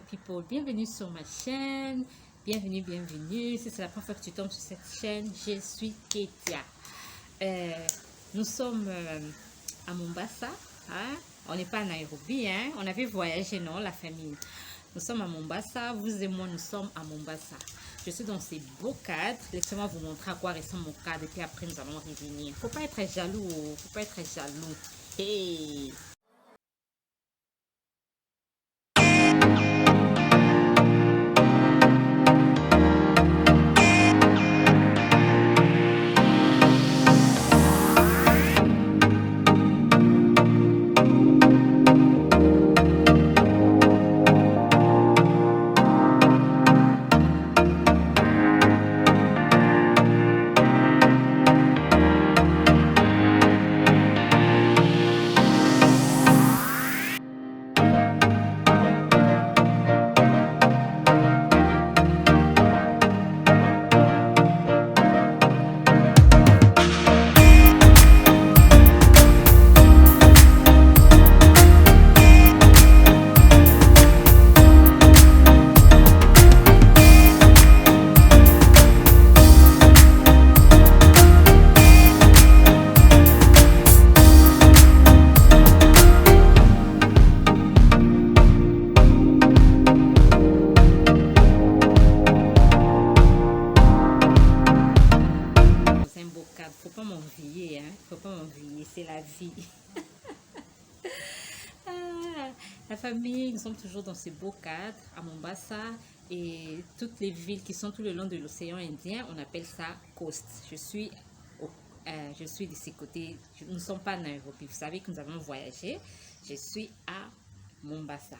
people, bienvenue sur ma chaîne, bienvenue, si c'est la première fois que tu tombes sur cette chaîne, je suis Ketia. Nous sommes à Mombasa, hein? On n'est pas à Nairobi, hein? On avait voyagé, non, la famille. Nous sommes à Mombasa, vous et moi nous sommes à Mombasa. Je suis dans ces beaux cadres, laissez-moi vous montrer à quoi ressemble mon cadre et puis après nous allons revenir. Faut pas être jaloux, faut pas être jaloux. Hey! Un beau cadre, faut pas m'envier, hein? Faut pas m'envier, c'est la vie. Ah, la famille, nous sommes toujours dans ces beaux cadres à Mombasa et toutes les villes qui sont tout le long de l'océan Indien, on appelle ça coast. Je suis de ces côtés, nous ne sommes pas à Nairobi. Vous savez que nous avons voyagé. Je suis à Mombasa.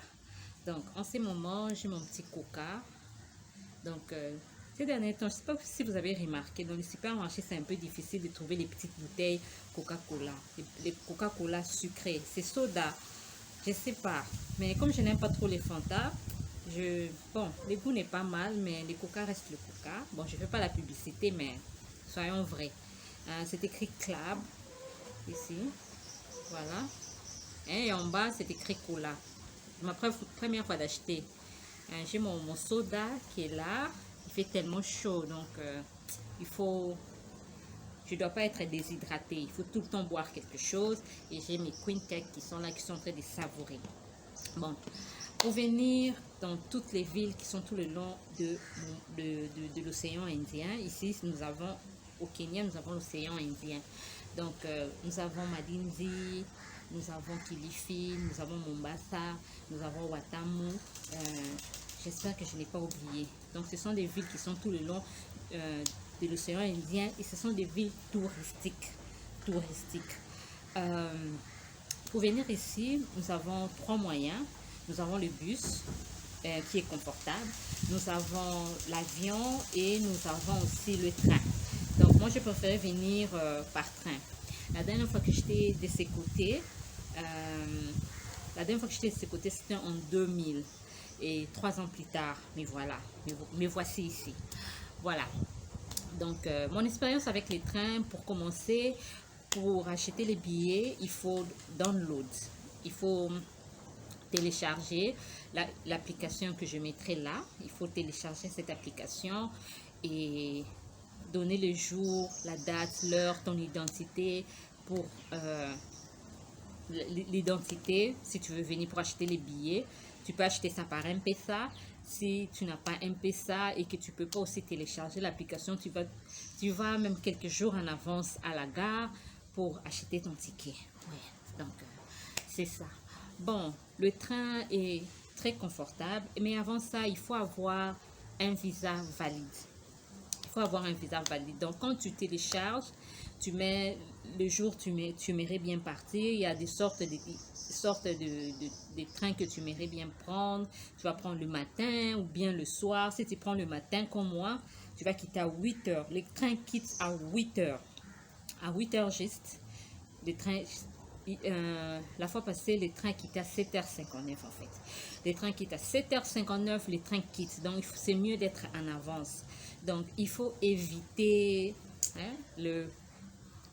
Donc, en ce moment, j'ai mon petit coca. Donc, ces derniers temps, je ne sais pas si vous avez remarqué, dans les supermarchés, c'est un peu difficile de trouver les petites bouteilles Coca-Cola. Les Coca-Cola sucrés, c'est soda. Je ne sais pas. Mais comme je n'aime pas trop les Fanta, bon, le goût n'est pas mal, mais le Coca reste le Coca. Bon, je ne fais pas la publicité, mais soyons vrais. C'est écrit Club, ici. Voilà. Et en bas, c'est écrit Cola. Ma première fois d'acheter. J'ai mon soda qui est là. Il fait tellement chaud, donc je dois pas être déshydratée. Il faut tout le temps boire quelque chose. Et j'ai mes Queen Cake qui sont là, qui sont en train de savourer. Bon, pour venir dans toutes les villes qui sont tout le long de l'océan Indien, ici nous avons, au Kenya, nous avons l'océan Indien. Donc, nous avons Malindi, nous avons Kilifi, nous avons Mombasa, nous avons Watamu. J'espère que je n'ai pas oublié. Donc, ce sont des villes qui sont tout le long de l'océan Indien et ce sont des villes touristiques. Pour venir ici, nous avons trois moyens. Nous avons le bus qui est confortable. Nous avons l'avion et nous avons aussi le train. Donc, moi, je préfère venir par train. La dernière fois que j'étais de ces côtés, c'était en 2000. Et 3 ans plus tard, me voilà, me voici ici. Voilà. Donc, mon expérience avec les trains, pour commencer, pour acheter les billets, il faut download. Il faut télécharger l'application que je mettrai là. Il faut télécharger cette application et donner le jour, la date, l'heure, ton identité pour l'identité. Si tu veux venir pour acheter les billets, tu peux acheter ça par M-Pesa. Si tu n'as pas M-Pesa et que tu peux pas aussi télécharger l'application, tu vas même quelques jours en avance à la gare pour acheter ton ticket. Ouais, donc, c'est ça. Bon, le train est très confortable, mais avant ça, il faut avoir un visa valide. Il faut avoir un visa valide. Donc, quand tu télécharges, tu mets le jour tu aimerais bien partir. Il y a des sortes de trains que tu aimerais bien prendre. Tu vas prendre le matin ou bien le soir. Si tu prends le matin comme moi, tu vas quitter à 8 heures. Les trains quittent à 8 heures. À 8 heures juste. La fois passée, les trains quittent à 7h59 en fait. Les trains quittent à 7h59, les trains quittent. Donc, c'est mieux d'être en avance. Donc, il faut éviter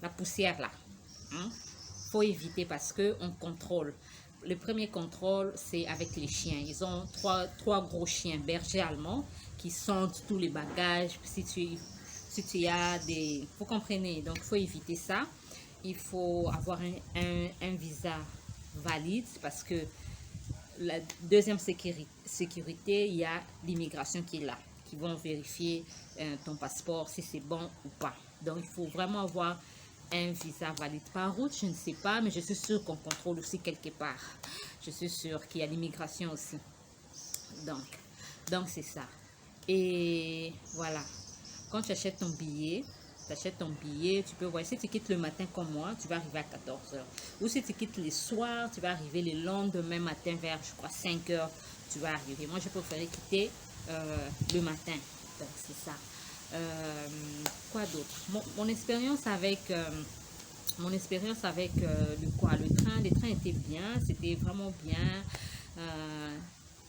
la poussière là. Faut éviter parce qu'on contrôle. le premier contrôle, c'est avec les chiens. Ils ont trois gros chiens bergers allemands qui sentent tous les bagages. Si tu as des... Vous comprenez, donc il faut éviter ça. Il faut avoir un visa valide parce que la deuxième sécurité, il y a l'immigration qui est là, qui vont vérifier ton passeport, si c'est bon ou pas. Donc, il faut vraiment avoir un visa valide. Par route, je ne sais pas, mais je suis sûre qu'on contrôle aussi quelque part. Je suis sûre qu'il y a l'immigration aussi. Donc c'est ça. Et voilà. Quand tu achètes ton billet, tu peux voir, si tu quittes le matin comme moi, tu vas arriver à 14 heures. Ou si tu quittes le soir, tu vas arriver le lendemain matin vers, je crois, 5 heures, tu vas arriver. Moi, je préférais quitter le matin. Donc, c'est ça. Quoi d'autre? Mon expérience avec... le train était bien, c'était vraiment bien.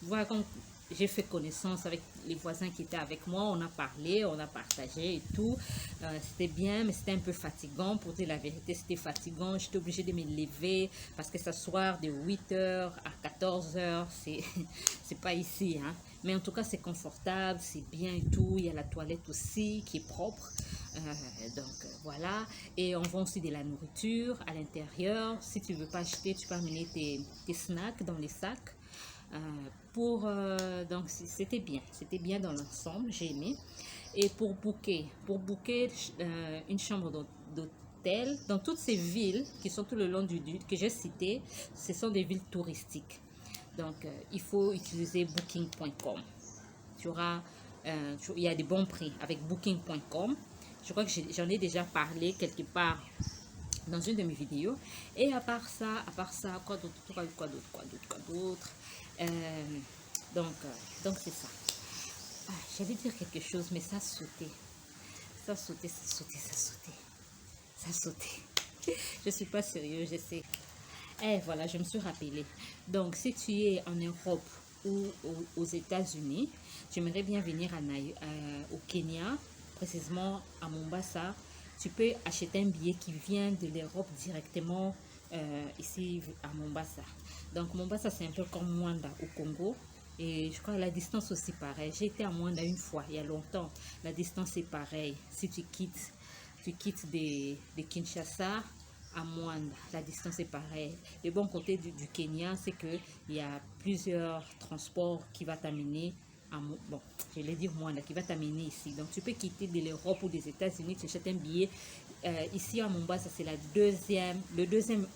Voilà, quand j'ai fait connaissance avec les voisins qui étaient avec moi, on a parlé, on a partagé et tout. C'était bien, mais c'était un peu fatigant. Pour dire la vérité, c'était fatigant. J'étais obligée de me lever parce que s'asseoir de 8h à 14h, c'est pas ici. Hein. Mais en tout cas, c'est confortable, c'est bien et tout. Il y a la toilette aussi qui est propre. Voilà. Et on vend aussi de la nourriture à l'intérieur. Si tu veux pas acheter, tu peux amener tes snacks dans les sacs. Donc c'était bien dans l'ensemble, j'ai aimé. Et pour booker une chambre d'hôtel dans toutes ces villes qui sont tout le long que j'ai cité, ce sont des villes touristiques. Donc il faut utiliser booking.com. Il y a des bons prix avec booking.com. Je crois que j'en ai déjà parlé quelque part dans une de mes vidéos. Et à part ça, quoi d'autre? Donc c'est ça. J'allais dire quelque chose, mais ça sautait. Ça sautait. Je suis pas sérieuse, je sais. Et voilà, je me suis rappelé. Donc, si tu es en Europe ou aux États-Unis, j'aimerais bien venir au Kenya, précisément à Mombasa. Tu peux acheter un billet qui vient de l'Europe directement ici à Mombasa. Donc, Mombasa, c'est un peu comme Mwanda au Congo. Et je crois que la distance aussi pareil. J'ai été à Mwanda une fois, il y a longtemps. La distance est pareille. Si tu quittes de Kinshasa à Mwanda, la distance est pareille. Le bon côté du Kenya, c'est qu'il y a plusieurs transports qui vont t'amener bon, je vais dire Mwanda, qui va t'amener ici. Donc, tu peux quitter de l'Europe ou des États-Unis, tu achètes un billet. Ici à Mombasa, c'est le deuxième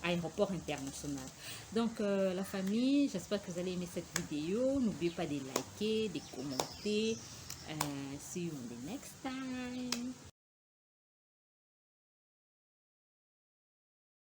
aéroport international. Donc, la famille, j'espère que vous allez aimer cette vidéo. N'oubliez pas de liker, de commenter. See you in the next time.